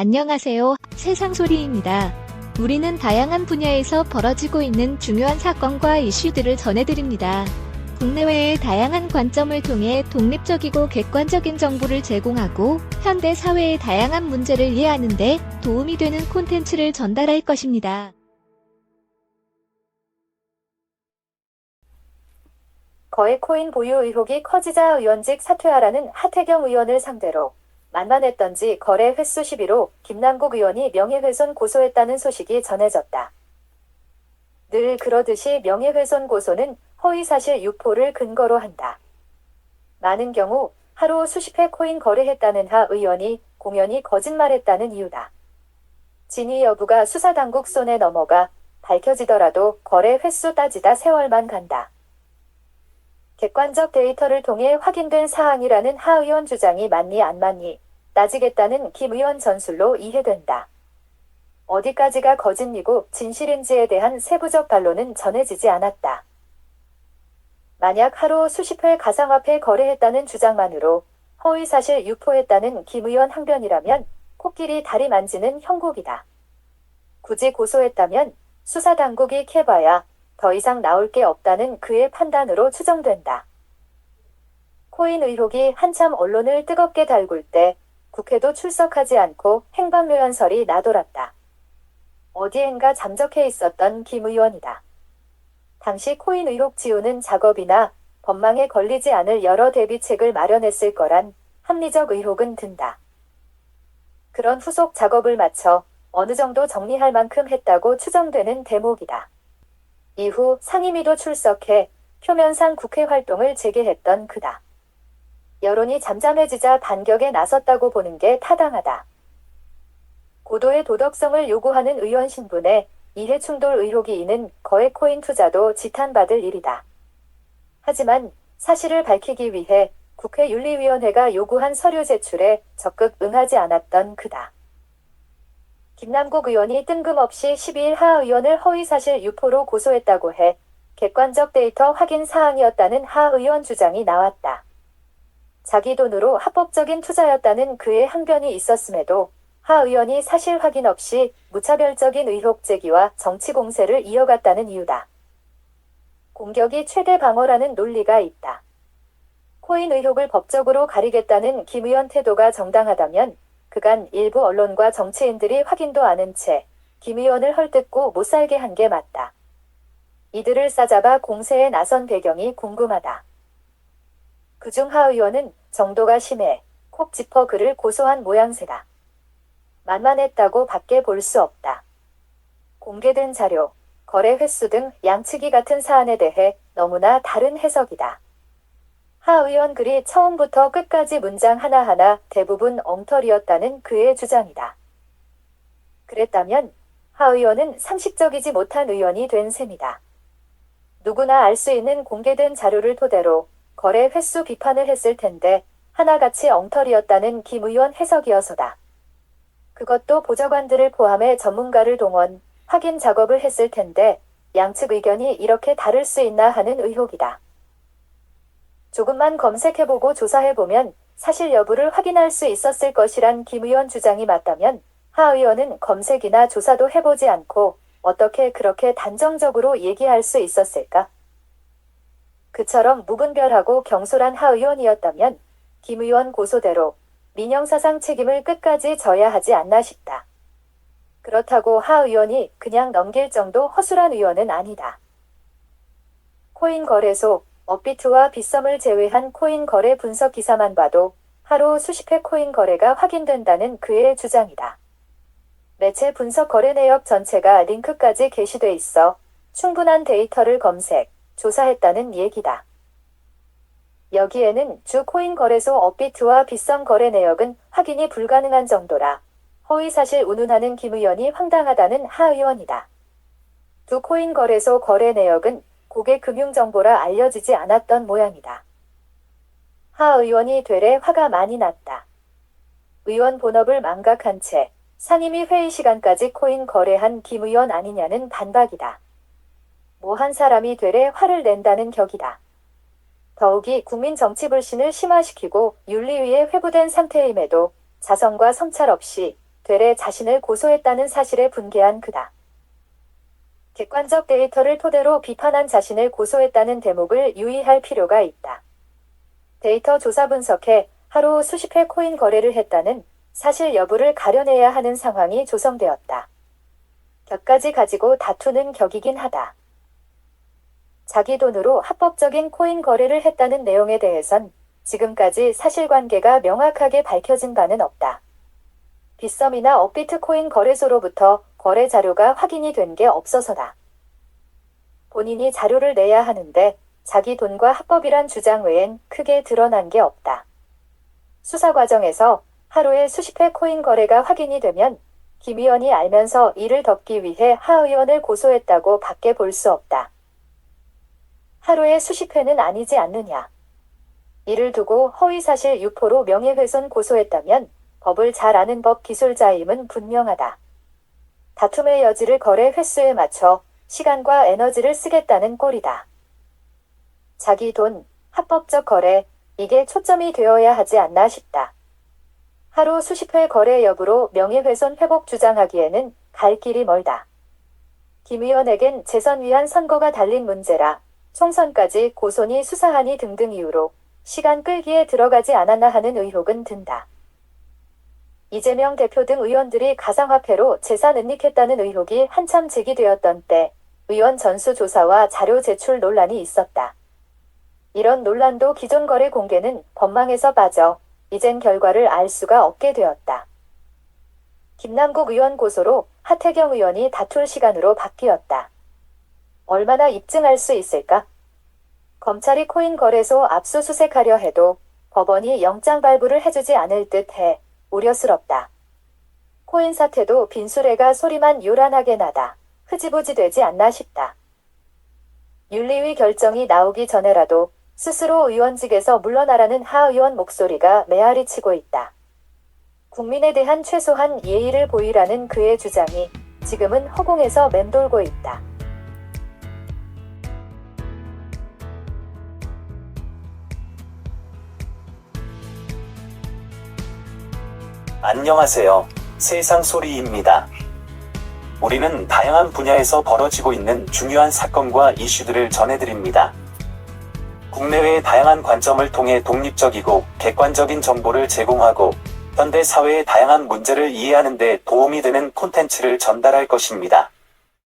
안녕하세요. 세상소리입니다. 우리는 다양한 분야에서 벌어지고 있는 중요한 사건과 이슈들을 전해드립니다. 국내외의 다양한 관점을 통해 독립적이고 객관적인 정보를 제공하고 현대 사회의 다양한 문제를 이해하는 데 도움이 되는 콘텐츠를 전달할 것입니다. 거래코인 보유 의혹이 커지자 의원직 사퇴하라는 하태경 의원을 상대로 만만했던지 거래 횟수 시비로 김남국 의원이 명예훼손 고소했다는 소식이 전해졌다. 늘 그러듯이 명예훼손 고소는 허위사실 유포를 근거로 한다. 많은 경우 하루 수십 회 코인 거래했다는 하 의원이 공연히 거짓말했다는 이유다. 진위 여부가 수사당국 손에 넘어가 밝혀지더라도 거래 횟수 따지다 세월만 간다. 객관적 데이터를 통해 확인된 사항이라는 하 의원 주장이 맞니 안 맞니 따지겠다는 김 의원 전술로 이해된다. 어디까지가 거짓이고 진실인지에 대한 세부적 반론은 전해지지 않았다. 만약 하루 수십 회 가상화폐 거래했다는 주장만으로 허위사실 유포했다는 김 의원 항변이라면 코끼리 다리 만지는 형국이다. 굳이 고소했다면 수사당국이 캐봐야 더 이상 나올 게 없다는 그의 판단으로 추정된다. 코인 의혹이 한참 언론을 뜨겁게 달굴 때 국회도 출석하지 않고 행방묘연설이 나돌았다. 어디엔가 잠적해 있었던 김 의원이다. 당시 코인 의혹 지우는 작업이나 법망에 걸리지 않을 여러 대비책을 마련했을 거란 합리적 의혹은 든다. 그런 후속 작업을 마쳐 어느 정도 정리할 만큼 했다고 추정되는 대목이다. 이후 상임위도 출석해 표면상 국회 활동을 재개했던 그다. 여론이 잠잠해지자 반격에 나섰다고 보는 게 타당하다. 고도의 도덕성을 요구하는 의원 신분에 이해충돌 의혹이 있는 거래코인 투자도 지탄받을 일이다. 하지만 사실을 밝히기 위해 국회 윤리위원회가 요구한 서류 제출에 적극 응하지 않았던 그다. 김남국 의원이 뜬금없이 12일 하 의원을 허위사실 유포로 고소했다고 해 객관적 데이터 확인 사항이었다는 하 의원 주장이 나왔다. 자기 돈으로 합법적인 투자였다는 그의 항변이 있었음에도 하 의원이 사실 확인 없이 무차별적인 의혹 제기와 정치 공세를 이어갔다는 이유다. 공격이 최대 방어라는 논리가 있다. 코인 의혹을 법적으로 가리겠다는 김 의원 태도가 정당하다면 그간 일부 언론과 정치인들이 확인도 않은 채 김 의원을 헐뜯고 못살게 한 게 맞다. 이들을 싸잡아 공세에 나선 배경이 궁금하다. 그중 하 의원은 정도가 심해 콕 짚어 그를 고소한 모양새다. 만만했다고 밖에 볼 수 없다. 공개된 자료, 거래 횟수 등 양측이 같은 사안에 대해 너무나 다른 해석이다. 하 의원 글이 처음부터 끝까지 문장 하나하나 대부분 엉터리였다는 그의 주장이다. 그랬다면 하 의원은 상식적이지 못한 의원이 된 셈이다. 누구나 알 수 있는 공개된 자료를 토대로 거래 횟수 비판을 했을 텐데 하나같이 엉터리였다는 김 의원 해석이어서다. 그것도 보좌관들을 포함해 전문가를 동원, 확인 작업을 했을 텐데 양측 의견이 이렇게 다를 수 있나 하는 의혹이다. 조금만 검색해보고 조사해보면 사실 여부를 확인할 수 있었을 것이란 김 의원 주장이 맞다면 하 의원은 검색이나 조사도 해보지 않고 어떻게 그렇게 단정적으로 얘기할 수 있었을까? 그처럼 무분별하고 경솔한 하 의원이었다면 김 의원 고소대로 민영사상 책임을 끝까지 져야 하지 않나 싶다. 그렇다고 하 의원이 그냥 넘길 정도 허술한 의원은 아니다. 코인 거래소 업비트와 빗썸을 제외한 코인 거래 분석 기사만 봐도 하루 수십 회 코인 거래가 확인된다는 그의 주장이다. 매체 분석 거래 내역 전체가 링크까지 게시돼 있어 충분한 데이터를 검색, 조사했다는 얘기다. 여기에는 주 코인 거래소 업비트와 빗썸 거래 내역은 확인이 불가능한 정도라 허위사실 운운하는 김 의원이 황당하다는 하 의원이다. 두 코인 거래소 거래 내역은 고객 금융정보라 알려지지 않았던 모양이다. 하 의원이 되레 화가 많이 났다. 의원 본업을 망각한 채 상임위 회의 시간까지 코인 거래한 김 의원 아니냐는 반박이다. 뭐 한 사람이 되레 화를 낸다는 격이다. 더욱이 국민 정치 불신을 심화시키고 윤리위에 회부된 상태임에도 자성과 성찰 없이 되레 자신을 고소했다는 사실에 분개한 그다. 객관적 데이터를 토대로 비판한 자신을 고소했다는 대목을 유의할 필요가 있다. 데이터 조사 분석해 하루 수십 회 코인 거래를 했다는 사실 여부를 가려내야 하는 상황이 조성되었다. 격까지 가지고 다투는 격이긴 하다. 자기 돈으로 합법적인 코인 거래를 했다는 내용에 대해선 지금까지 사실관계가 명확하게 밝혀진 바는 없다. 빗썸이나 업비트 코인 거래소로부터 거래 자료가 확인이 된 게 없어서다. 본인이 자료를 내야 하는데 자기 돈과 합법이란 주장 외엔 크게 드러난 게 없다. 수사 과정에서 하루에 수십 회 코인 거래가 확인이 되면 김 의원이 알면서 이를 덮기 위해 하 의원을 고소했다고 밖에 볼 수 없다. 하루에 수십 회는 아니지 않느냐. 이를 두고 허위사실 유포로 명예훼손 고소했다면 법을 잘 아는 법 기술자임은 분명하다. 다툼의 여지를 거래 횟수에 맞춰 시간과 에너지를 쓰겠다는 꼴이다. 자기 돈, 합법적 거래, 이게 초점이 되어야 하지 않나 싶다. 하루 수십 회 거래 여부로 명예훼손 회복 주장하기에는 갈 길이 멀다. 김 의원에겐 재선 위한 선거가 달린 문제라 총선까지 고소니 수사하니 등등 이유로 시간 끌기에 들어가지 않았나 하는 의혹은 든다. 이재명 대표 등 의원들이 가상화폐로 재산 은닉했다는 의혹이 한참 제기되었던 때 의원 전수조사와 자료 제출 논란이 있었다. 이런 논란도 기존 거래 공개는 법망에서 빠져 이젠 결과를 알 수가 없게 되었다. 김남국 의원 고소로 하태경 의원이 다툴 시간으로 바뀌었다. 얼마나 입증할 수 있을까? 검찰이 코인 거래소 압수수색하려 해도 법원이 영장 발부를 해주지 않을 듯해 우려스럽다. 코인 사태도 빈수레가 소리만 요란하게 나다 흐지부지 되지 않나 싶다. 윤리위 결정이 나오기 전에라도 스스로 의원직에서 물러나라는 하 의원 목소리가 메아리 치고 있다. 국민에 대한 최소한 예의를 보이라는 그의 주장이 지금은 허공에서 맴돌고 있다. 안녕하세요. 세상소리입니다. 우리는 다양한 분야에서 벌어지고 있는 중요한 사건과 이슈들을 전해드립니다. 국내외의 다양한 관점을 통해 독립적이고 객관적인 정보를 제공하고 현대 사회의 다양한 문제를 이해하는 데 도움이 되는 콘텐츠를 전달할 것입니다.